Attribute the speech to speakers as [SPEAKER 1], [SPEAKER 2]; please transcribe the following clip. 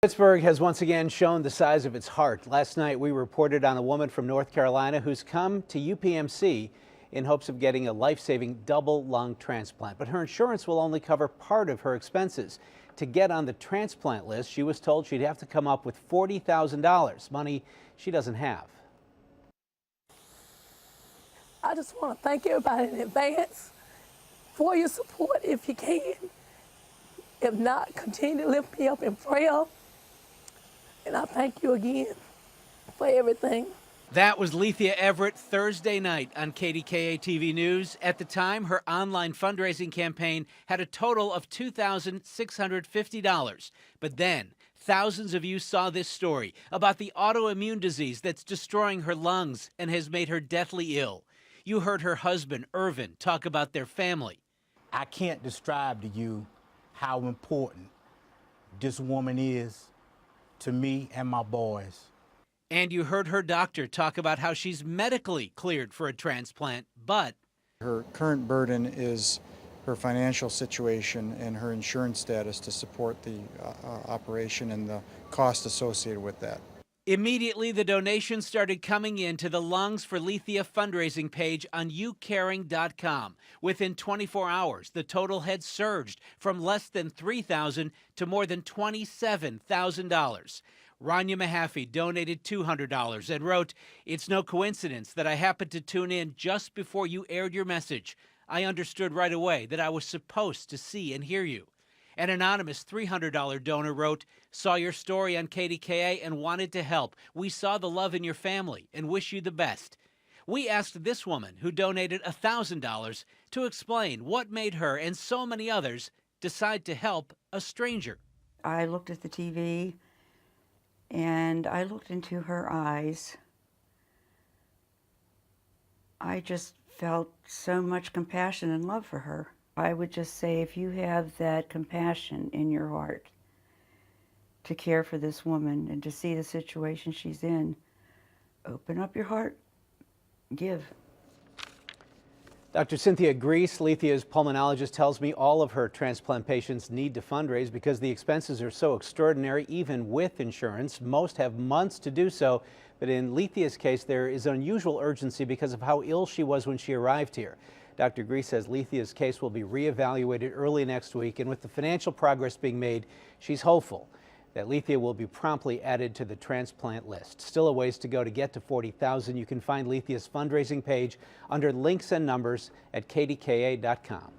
[SPEAKER 1] Pittsburgh has once again shown the size of its heart. Last night, we reported on a woman from North Carolina who's come to UPMC in hopes of getting a life-saving double lung transplant. But her insurance will only cover part of her expenses. To get on the transplant list, she was told she'd have to come up with $40,000, money she doesn't have.
[SPEAKER 2] I just want to thank everybody in advance for your support if you can. If not, continue to lift me up in prayer. And I thank you again for everything.
[SPEAKER 1] That was Lethea Everett Thursday night on KDKA TV News. At the time, her online fundraising campaign had a total of $2,650. But then, thousands of you saw this story about the autoimmune disease that's destroying her lungs and has made her deathly ill. You heard her husband, Irvin, talk about their family.
[SPEAKER 3] I can't describe to you how important this woman is to me and my boys.
[SPEAKER 1] And you heard her doctor talk about how she's medically cleared for a transplant, but
[SPEAKER 4] her current burden is her financial situation and her insurance status to support the operation and the cost associated with that.
[SPEAKER 1] Immediately, the donations started coming in to the Lungs for Lethea fundraising page on youcaring.com. Within 24 hours, the total had surged from less than $3,000 to more than $27,000. Rania Mahaffey donated $200 and wrote, "It's no coincidence that I happened to tune in just before you aired your message. I understood right away that I was supposed to see and hear you." An anonymous $300 donor wrote, "Saw your story on KDKA and wanted to help. We saw the love in your family and wish you the best." We asked this woman, who donated $1,000, to explain what made her and so many others decide to help a stranger.
[SPEAKER 5] I looked at the TV and I looked into her eyes. I just felt so much compassion and love for her. I would just say, if you have that compassion in your heart to care for this woman and to see the situation she's in, open up your heart, give.
[SPEAKER 1] Dr. Cynthia Grease, Lethea's pulmonologist, tells me all of her transplant patients need to fundraise because the expenses are so extraordinary, even with insurance. Most have months to do so, but in Lethea's case, there is unusual urgency because of how ill she was when she arrived here. Dr. Grease says Lethea's case will be reevaluated early next week, and with the financial progress being made, she's hopeful that Lethea will be promptly added to the transplant list. Still a ways to go to get to $40,000. You can find Lethea's fundraising page under links and numbers at kdka.com.